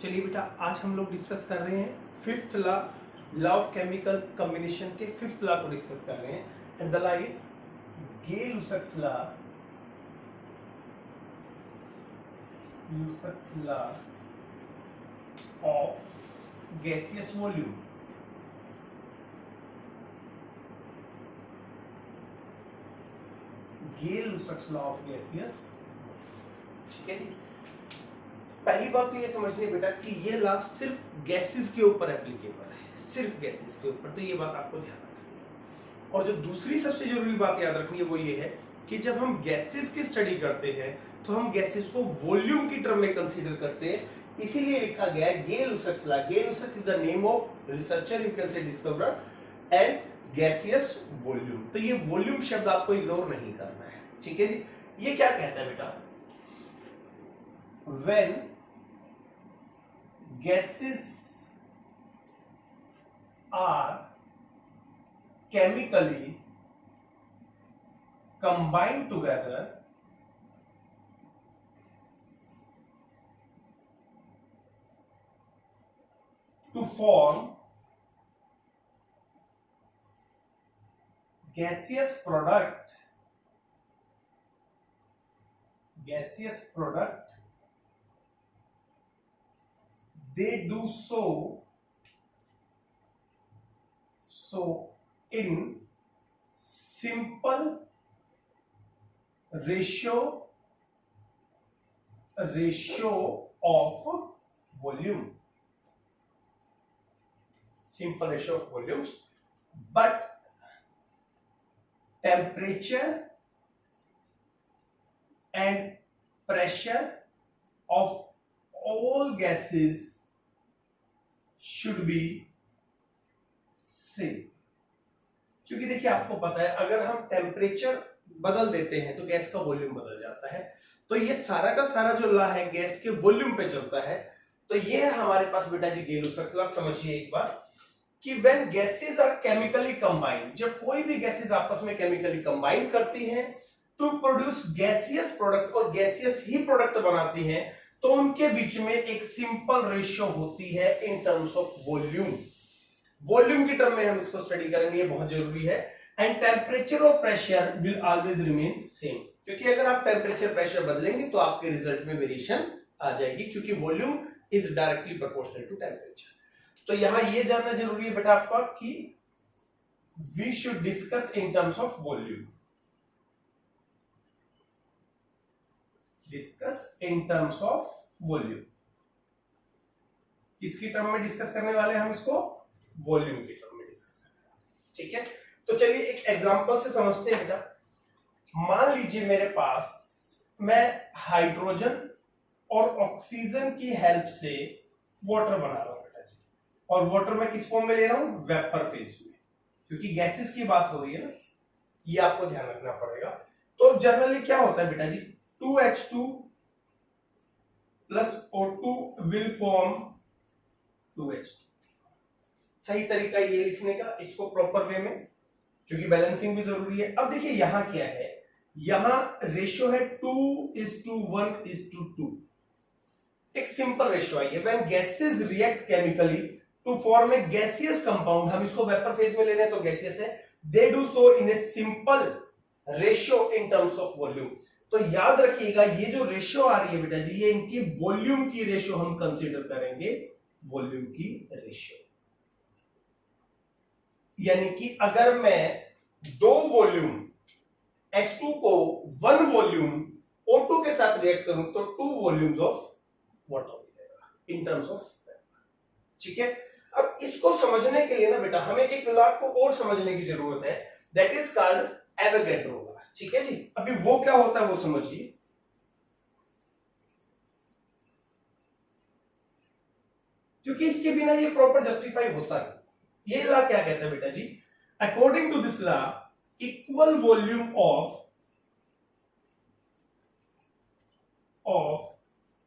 चलिए बेटा, आज हम लोग डिस्कस कर रहे हैं fifth law of chemical combination के फिफ्थ लॉ को डिस्कस कर रहे हैं। And the law is Gay-Lussac's law of gaseous volume. Gay-Lussac's law of gaseous, ठीक है जी। पहली बात तो ये समझनी बेटा कि ये लॉ सिर्फ गैसेस के ऊपर एप्लीकेबल है, सिर्फ गैसेस के ऊपर, तो ये बात आपको ध्यान रखनी है। और जो दूसरी सबसे जरूरी बात याद रखनी है वो ये है कि जब हम गैसेस की स्टडी करते हैं तो हम गैसेस को वॉल्यूम की टर्म में कंसीडर करते हैं, इसीलिए लिखा गया है Gay-Lussac's law. Gay-Lussac's is the name of researcher, you can say discoverer, and gaseous volume. तो ये वॉल्यूम शब्द आपको इग्नोर नहीं करना है, ठीक है जी। ये क्या कहता है बेटा, when gases are chemically combined together to form gaseous product, they do so in simple ratio of volume, simple ratio of volumes, but temperature and pressure of all gases should be same। क्योंकि देखिए आपको पता है अगर हम temperature बदल देते हैं तो गैस का वॉल्यूम बदल जाता है, तो ये सारा का सारा जो लॉ है गैस के वॉल्यूम पे चलता है। तो ये है हमारे पास बेटा जी गे-लुसैक्स लॉ। समझिए एक बार कि when gases are chemically combined, जब कोई भी गैसेस आपस में केमिकली कंबाइन करती हैं टू प्रोड्यूस गैसियस प्रोडक्ट, और गैसियस ही प्रोडक्ट बनाती हैं, तो उनके बीच में एक सिंपल रेशियो होती है इन टर्म्स ऑफ वॉल्यूम। वॉल्यूम की टर्म में हम इसको स्टडी करेंगे, ये बहुत जरूरी है। एंड टेम्परेचर और pressure will always remain same, क्योंकि अगर आप टेम्परेचर प्रेशर बदलेंगे तो आपके रिजल्ट में वेरिएशन आ जाएगी, क्योंकि volume is directly proportional to temperature. तो यहां ये जानना जरूरी है बेटा आपका कि we should discuss in terms of volume, discuss in terms of volume. किसकी टर्म में डिस्कस करने वाले हैं हम इसको? वॉल्यूम की टर्म में डिस्कस करने वाले, ठीक है। तो चलिए एक एग्जांपल से समझते हैं बेटा। मान लीजिए मेरे पास मैं हाइड्रोजन और ऑक्सीजन की हेल्प से वाटर बना रहा हूं बेटा जी, और वाटर में किस फॉर्म में ले रहा हूं? वेपर फेज में, क्योंकि गैसेस की बात हो रही है ना, ये आपको ध्यान रखना पड़ेगा। तो जनरली क्या होता है बेटा जी, 2H2 plus O2 will form 2H2। सही तरीका ये लिखने का इसको प्रॉपर वे में, क्योंकि बैलेंसिंग भी जरूरी है। अब देखिए यहां क्या है, यहां रेशियो है 2:1:2। एक सिंपल रेशियो आई है। When gases react chemically to form a gaseous compound, हम इसको वेपर फेज में ले रहे हैं तो गैसियस है, they do so in a simple ratio in terms of volume. तो याद रखिएगा ये जो रेशियो आ रही है बेटा जी, ये इनकी वॉल्यूम की रेशियो हम कंसीडर करेंगे, वॉल्यूम की रेशियो। यानी कि अगर मैं 2 वॉल्यूम H2 को 1 वॉल्यूम O2 के साथ रिएक्ट करूं तो 2 वॉल्यूम्स ऑफ वाटर मिलेगा इन टर्म्स ऑफ, ठीक है। अब इसको समझने के लिए ना बेटा हमें एक लॉ को और समझने की जरूरत है, that is called Avogadro law, ठीक है जी। अभी वो क्या होता है वो समझिए। क्योंकि इसके बिना ये प्रॉपर जस्टिफाई होता नहीं। ये लॉ क्या कहता है बेटा जी, according to this law equal volume of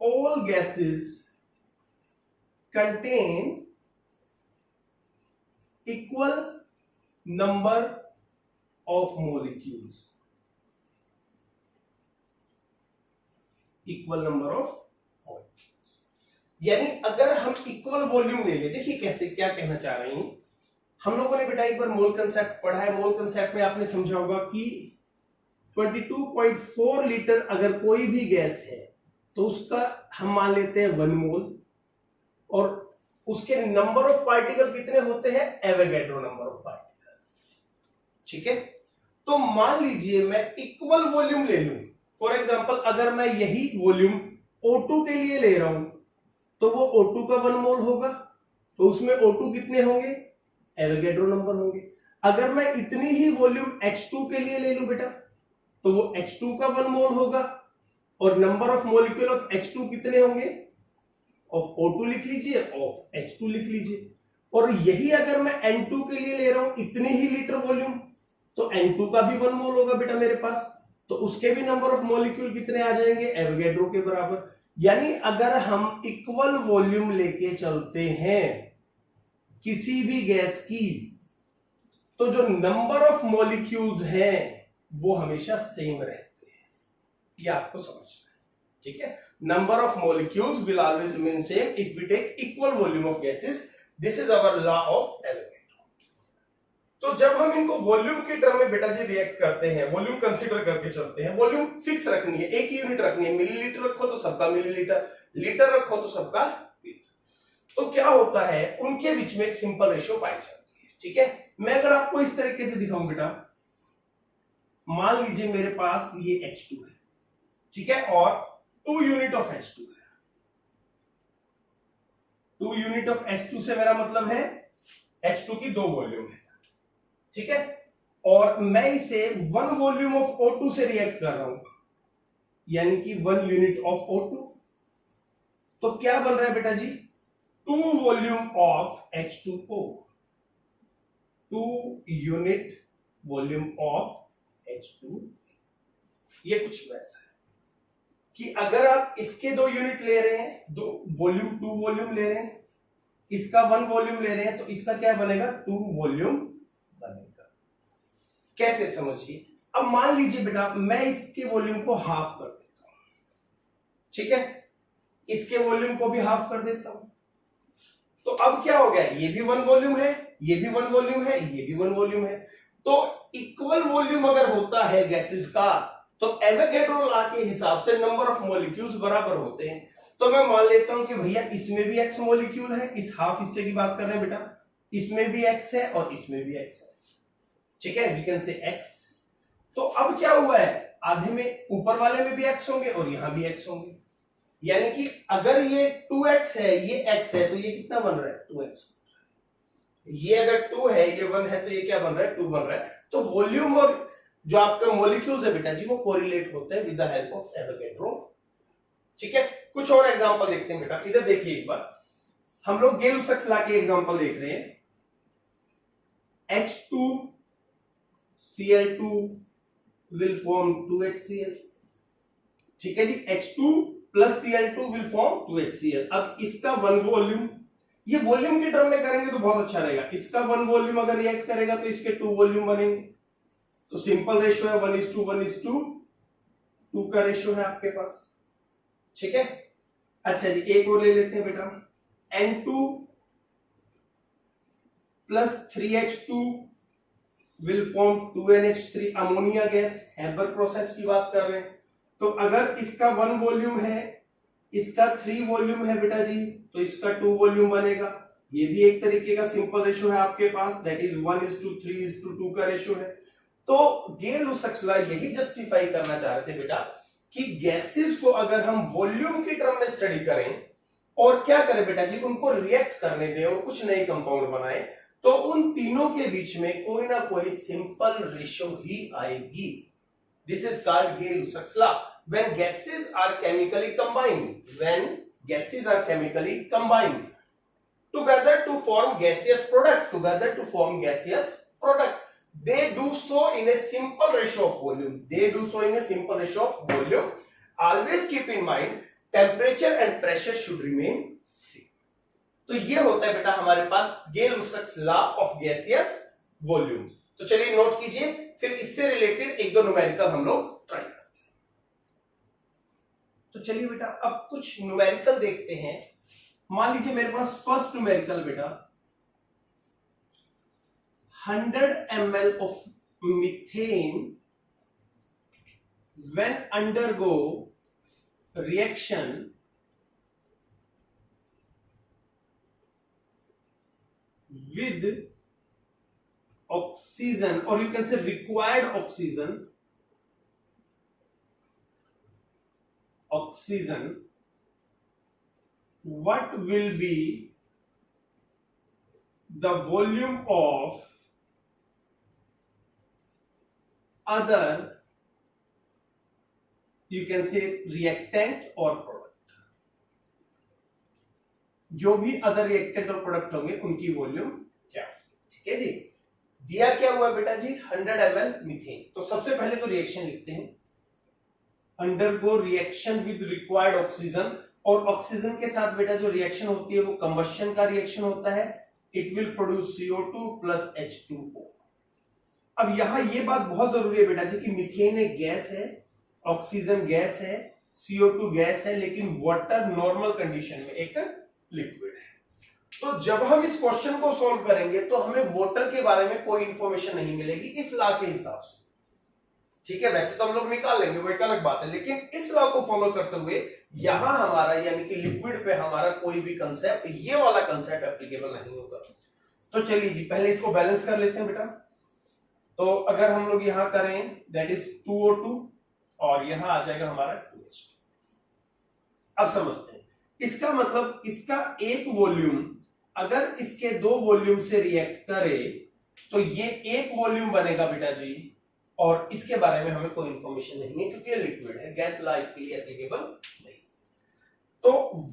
all gases contain equal number of molecules, equal number of molecules। यानी अगर हम इक्वल वॉल्यूम ले ले, देखिए कैसे, क्या कहना चाह रहे हैं हम लोगों ने बेटा एक बार मोल कंसेप्ट पढ़ा है। मोल कंसेप्ट में आपने समझा होगा कि 22.4 लीटर अगर कोई भी गैस है तो उसका हम मान लेते हैं 1 मोल, और उसके नंबर ऑफ पार्टिकल कितने होते हैं, एवोगैड्रो नंबर ऑफ पार्टिकल। ठीक है, तो मान लीजिए मैं इक्वल वॉल्यूम ले लूं, फॉर एग्जांपल अगर मैं यही वॉल्यूम O2 के लिए ले रहा हूं तो वो O2 का 1 मोल होगा, तो उसमें O2 कितने होंगे, एवोगैड्रो नंबर होंगे। अगर मैं इतनी ही वॉल्यूम H2 के लिए ले लूं बेटा तो वो H2 का 1 मोल होगा, और number of molecule of H2 कितने होंगे, ऑफ O2 लिख लीजिए, ऑफ H2 लिख लीजिए। और यही अगर मैं N2 के लिए ले रहा हूं इतनी ही लीटर वॉल्यूम, तो N2 का भी 1 मोल होगा बेटा मेरे पास, तो उसके भी नंबर ऑफ मॉलिक्यूल कितने आ जाएंगे, एवोगैड्रो के बराबर। यानी अगर हम इक्वल वॉल्यूम लेके चलते हैं किसी भी गैस की, तो जो नंबर ऑफ मॉलिक्यूल्स हैं वो हमेशा सेम रहते हैं, ये आपको समझना है। ठीक है, number of molecules will always remain same if we take equal volume of gases, this is our law of Avogadro. तो जब हम इनको वॉल्यूम के टर्म में बेटा जी रिएक्ट करते हैं, वॉल्यूम कंसीडर करके चलते हैं, वॉल्यूम फिक्स रखनी है, एक यूनिट रखनी है, मिलीलीटर रखो तो सबका मिलीलीटर, लीटर रखो तो सबका लीटर। तो क्या होता है, उनके बीच में एक सिंपल रेशियो पाई जाती है। ठीक है, मैं अगर आपको इस तरीके से दिखाऊं बेटा, मान लीजिए मेरे पास ये H2 है, ठीक है, और 2 यूनिट ऑफ H2 है। 2 यूनिट ऑफ H2 से मेरा मतलब है H2 की 2 वॉल्यूम है। ठीक है, और मैं इसे 1 वॉल्यूम ऑफ O2 से रिएक्ट कर रहा हूं, यानी कि 1 यूनिट ऑफ O2, तो क्या बन रहा है बेटा जी, 2 volume of H2O, 2 unit volume of H2। ये कुछ वैसा है कि अगर आप इसके 2 यूनिट ले रहे हैं, 2 वॉल्यूम ले रहे हैं, इसका 1 वॉल्यूम ले रहे हैं, तो इसका क्या बनेगा, 2 वॉल्यूम बनेगा। कैसे, समझिए। अब मान लीजिए बेटा मैं इसके वॉल्यूम को हाफ कर देता हूं, ठीक है, इसके वॉल्यूम को भी हाफ कर देता हूं, तो अब क्या हो गया, ये भी 1 वॉल्यूम है, ये भी 1 वॉल्यूम है, ये भी 1 वॉल्यूम है। तो इक्वल वॉल्यूम अगर होता है गैसेस का, तो एवोगैड्रो लॉ के हिसाब से नंबर ऑफ मॉलिक्यूल्स बराबर होते हैं। तो मैं मान लेता हूं कि भैया इसमें भी x मॉलिक्यूल है, इस हाफ हिस्से की बात कर रहे हैं बेटा, इसमें भी x है और इसमें भी x है। ठीक है, वी कैन से x। तो अब क्या हुआ है, आधे में ऊपर वाले में भी x होंगे और यहां भी x होंगे, यानी कि अगर ये 2x है, ये x है, तो ये कितना बन रहा है, 2x। ये अगर 2 है, ये 1 है, तो ये क्या बन रहा है, 2 बन रहा है। तो वॉल्यूम और जो आपका मॉलिक्यूल्स है बेटा जी वो कोरिलेट होते हैं with the help of Avogadro. ठीक है, कुछ और एग्जांपल देखते हैं बेटा, इधर देखिए एक बार, हम लोग गेल-लुसाक्स लॉ के एग्जांपल देख रहे हैं। H2Cl2 will form 2HCl। ठीक है जी, H2 plus Cl2 will form 2HCl। अब इसका 1 वॉल्यूम, ये वॉल्यूम के टर्म में करेंगे तो बहुत अच्छा रहेगा, इसका 1 वॉल्यूम अगर रिएक्ट करेगा तो इसके 2 वॉल्यूम बनेंगे, तो सिंपल रेशियो है 1:1:2 का रेशियो है आपके पास। ठीक है, अच्छा जी एक और ले लेते हैं बेटा, N2 plus 3H2 will form 2NH3 ammonia gas, Haber process की बात कर रहे हैं। तो अगर इसका 1 वॉल्यूम है, इसका 3 वॉल्यूम है बेटा जी, तो इसका 2 वॉल्यूम बनेगा। ये भी एक तरीके का सिंपल रेशियो है आपके पास, दैट इज 1:3:2 का रेशियो है। तो गेल-लुसाक्स लॉ यही जस्टिफाई करना चाह रहे थे बेटा कि गैसेस को अगर हम वॉल्यूम की टर्म में स्टडी करें और क्या करें बेटा जी, उनको रिएक्ट करने दें और कुछ नए कंपाउंड बनाए, तो उन तीनों के बीच में कोई ना कोई सिंपल रेशियो ही आएगी। This is called Gay Lussac's law. When gases are chemically combined together to form gaseous product, they do so in a simple ratio of volume. Always keep in mind temperature and pressure should remain same. तो ये होता है बेटा हमारे पास गेल-लुसाक्स law of gaseous volume. तो चलिए note कीजिए, फिर इससे रिलेटेड एक दो न्यूमेरिकल हम लोग ट्राई करते हैं। तो चलिए बेटा अब कुछ न्यूमेरिकल देखते हैं मान लीजिए मेरे पास फर्स्ट न्यूमेरिकल बेटा 100 ml of methane when undergo reaction with oxygen, or you can say required oxygen, what will be the volume of other, you can say reactant or product, जो भी अदर रिएक्टेंट और product होंगे उनकी volume क्या, ठीक है जी। दिया क्या हुआ बेटा जी 100 ml मीथेन, तो सबसे पहले तो रिएक्शन लिखते हैं, undergo reaction with required oxygen, और ऑक्सीजन के साथ बेटा जो रिएक्शन होती है वो कंबशन का रिएक्शन होता है, it will produce CO2 plus H2O। अब यहां ये बात बहुत जरूरी है बेटा जी कि मीथेन एक गैस है, ऑक्सीजन गैस है, CO2 गैस है, लेकिन वाटर नॉर्मल कंडीशन में एक लिक्विड है। तो जब हम इस क्वेश्चन को सॉल्व करेंगे तो हमें वाटर के बारे में कोई इंफॉर्मेशन नहीं मिलेगी इस लॉ के हिसाब से, ठीक है। वैसे तो हम लोग निकाल लेंगे, वो एक अलग बात है, लेकिन इस लॉ को फॉलो करते हुए यहां हमारा यानी कि लिक्विड पे हमारा कोई भी कंसेप्ट, ये वाला कंसेप्ट एप्लीकेबल नहीं होगा। तो चलिए जी पहले इसको बैलेंस कर लेते हैं बेटा। तो अगर हम लोग यहां करें दैट इज 2O2 और यहां आ जाएगा हमारा 2H2। अब समझते हैं, इसका मतलब इसका एक वॉल्यूम अगर इसके दो वॉल्यूम से रिएक्ट करे तो ये एक वॉल्यूम बनेगा बेटा जी, और इसके बारे में हमें कोई इंफॉर्मेशन नहीं है क्योंकि ये लिक्विड है, गैस लॉ इसके लिए एप्लीकेबल नहीं। तो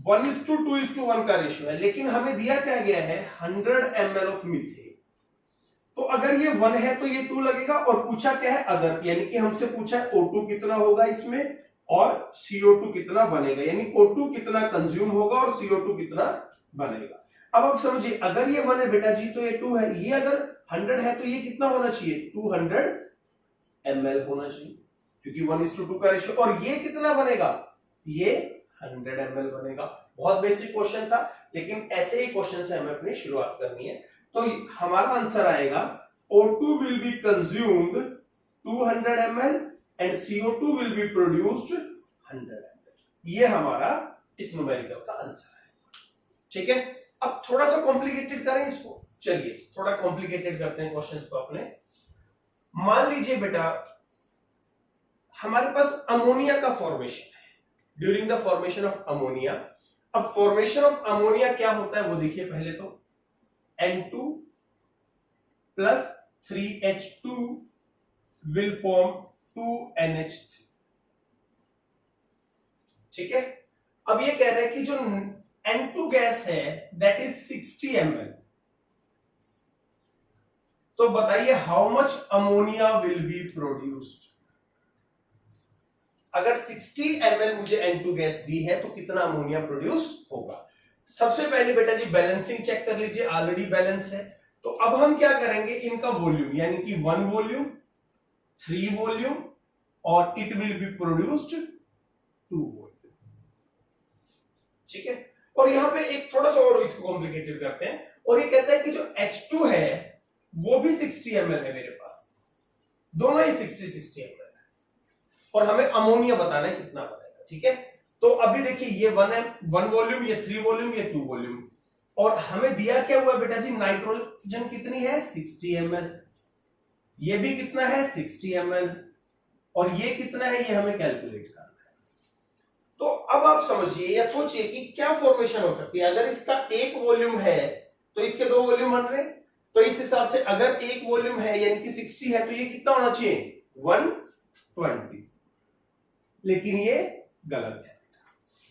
1:2:1 का रेशियो है, लेकिन हमें दिया क्या गया है 100 ml ऑफ मीथेन। तो अगर ये 1 है तो ये 2 लगेगा, और पूछा क्या है अदर, यानी कि हमसे पूछा है O2 कितना होगा इसमें और CO2 कितना बनेगा, यानी O2 कितना कंज्यूम होगा और CO2 कितना बनेगा। अब आप समझिए अगर ये 1 है बेटा जी तो ये 2 है, ये अगर 100 है तो ये कितना होना चाहिए 200 ml होना चाहिए, क्योंकि 1:2 का रेशियो, और ये कितना बनेगा ये 100 ml बनेगा। बहुत बेसिक क्वेश्चन था, लेकिन ऐसे ही क्वेश्चन से हमें अपनी शुरुआत करनी है। तो हमारा आंसर आएगा O2 will be consumed 200 ml and CO2 will be produced 100 ml। ये हमारा इस न्यूमेरिकल का आंसर है, ठीक है। अब थोड़ा सा कॉम्प्लिकेटेड करें इसको, चलिए थोड़ा कॉम्प्लिकेटेड करते हैं क्वेश्चंस को अपने। मान लीजिए बेटा हमारे पास अमोनिया का फॉर्मेशन है, during the formation of ammonia. अब फॉर्मेशन ऑफ अमोनिया क्या होता है वो देखिए, पहले तो N2 plus 3H2 will form 2NH3, ठीक है। अब ये कह रहे हैं कि जो N2 गैस है that is 60 ml, तो बताइए how much ammonia will be produced. अगर 60 ml मुझे N2 गैस दी है तो कितना अमोनिया प्रोड्यूस होगा। सबसे पहले बेटा जी बैलेंसिंग चेक कर लीजिए, ऑलरेडी बैलेंस है। तो अब हम क्या करेंगे, इनका वॉल्यूम यानी कि 1 वॉल्यूम 3 वॉल्यूम और it will be produced 2 volume, ठीक है। और यहां पे एक थोड़ा सा और इसको कॉम्प्लिकेटेड करते हैं, और ये कहता है कि जो H2 है वो भी 60 ml है मेरे पास, दोनों ही 60 ml है, और हमें अमोनिया बताना है कितना बनेगा, ठीक है। तो अभी देखिए ये 1 है, 1 वॉल्यूम, ये 3 वॉल्यूम, ये 2 वॉल्यूम, और हमें दिया क्या हुआ बेटा जी नाइट्रोजन कितनी है 60 ml, ये भी कितना है 60 ml, और ये कितना है ये हमें कैलकुलेट करना है। तो अब आप समझिए या सोचिए कि क्या फॉर्मेशन हो सकती है। अगर इसका एक वॉल्यूम है तो इसके 2 वॉल्यूम बन रहे, तो इस हिसाब से अगर एक वॉल्यूम है यानी कि 60 है तो ये कितना होना चाहिए 120, लेकिन ये गलत है,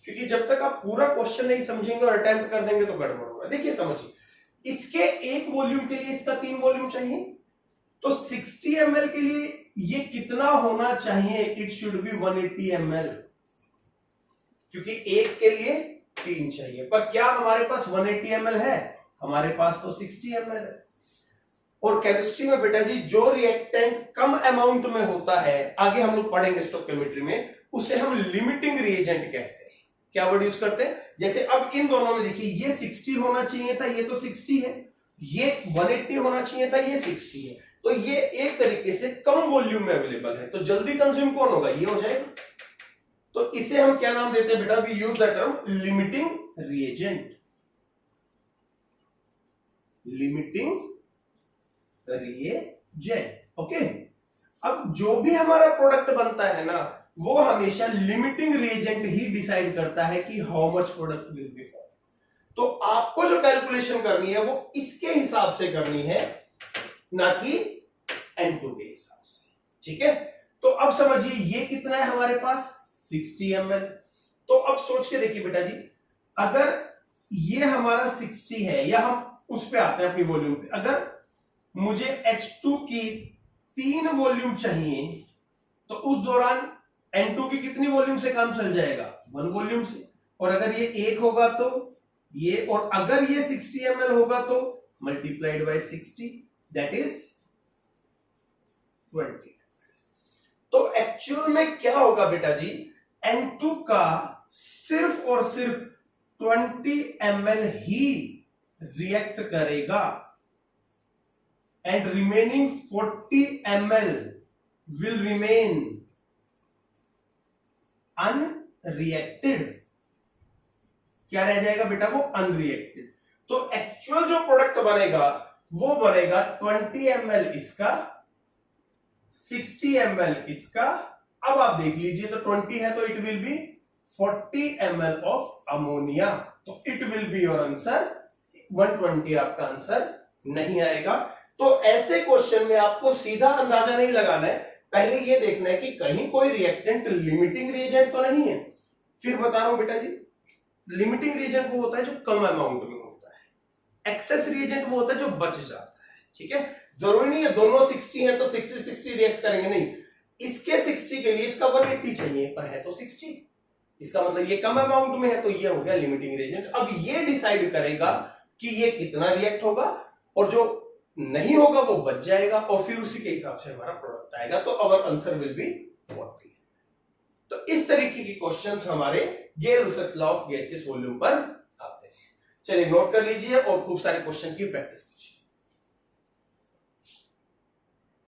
क्योंकि जब तक आप पूरा क्वेश्चन नहीं समझेंगे और अटेम्प्ट कर देंगे तो गड़बड़ होगा। देखिए समझिए, इसके एक वॉल्यूम के लिए इसका 3 वॉल्यूम चाहिए, तो 60 ml के लिए ये कितना होना चाहिए, इट शुड बी 180 ml, क्योंकि एक के लिए 3 चाहिए। पर क्या हमारे पास 180 ml है, हमारे पास तो 60 ml है। और केमिस्ट्री में बेटा जी जो रिएक्टेंट कम अमाउंट में होता है, आगे हम लोग पढ़ेंगे स्टोइकियोमेट्री में, उसे हम लिमिटिंग रिएजेंट कहते हैं। क्या वर्ड यूज करते हैं? जैसे अब इन दोनों में देखिए, ये 60 होना चाहिए था, ये तो 60 है, ये 180 होना चाहिए था, ये 60 है, तो ये एक तरीके से कम वॉल्यूम में अवेलेबल है, तो जल्दी कंज्यूम कौन होगा? ये हो जाएगा। तो इसे हम क्या नाम देते हैं बेटा? We use the term limiting reagent. Limiting reagent, okay. अब जो भी हमारा प्रोडक्ट बनता है ना, वो हमेशा लिमिटिंग रिएजेंट ही डिसाइड करता है कि how much product will be form. तो आपको जो कैलकुलेशन करनी है वो इसके हिसाब से करनी है, ना कि N2 के हिसाब से, ठीक है। तो अब समझिए ये कितना है हमारे पास? 60 ml। तो अब सोच के देखिए बेटा जी, अगर ये हमारा 60 है, या हम उस पे आते हैं अपनी वॉल्यूम पे, अगर मुझे H2 की 3 वॉल्यूम चाहिए, तो उस दौरान N2 की कितनी वॉल्यूम से काम चल जाएगा? 1 वॉल्यूम से। और अगर ये 1 होगा तो ये, और अगर ये 60 ml होगा तो मल्टीप्लाइड बाय 60, दैट इज 20। तो एक्चुअल में क्या होगा बेटा जी? N2 का सिर्फ और सिर्फ 20 ml ही रिएक्ट करेगा, and remaining 40 ml will remain unreacted. क्या रह जाएगा बेटा? वो अनरिएक्टेड। तो एक्चुअल जो प्रोडक्ट बनेगा वो बनेगा 20 ml इसका, 60 ml इसका। अब आप देख लीजिए, तो 20 है तो it will be 40 ml of ammonia, तो it will be your answer 120। आपका आंसर नहीं आएगा। तो ऐसे क्वेश्चन में आपको सीधा अंदाजा नहीं लगाना है, पहले ये देखना है कि कहीं कोई रिएक्टेंट लिमिटिंग रिएजेंट तो नहीं है। फिर बता रहा हूं बेटा जी, लिमिटिंग रिएजेंट वो होता है जो कम अमाउंट में होता है, एक्सेस रिएजेंट वो होता है जो बच जाता है, ठीक है। जरूरी नहीं है दोनों 60 है तो 60-60 रिएक्ट करेंगे, नहीं। इसके 60 के लिए इसका 180 चाहिए, पर है तो 60, इसका मतलब ये कम अमाउंट में है, तो ये हो गया लिमिटिंग रिएजेंट। अब ये डिसाइड करेगा कि ये कितना रिएक्ट होगा, और जो नहीं होगा वो बच जाएगा, और फिर उसी के हिसाब से हमारा प्रोडक्ट आएगा। तो अवर आंसर विल बी 40। तो इस तरीके के क्वेश्चंस हमारे गेल-लुसाक्स लॉ ऑफ गैसियस वॉल्यूम पर आते हैं। चलिए नोट कर लीजिए और खूब सारे क्वेश्चंस की प्रैक्टिस कीजिए।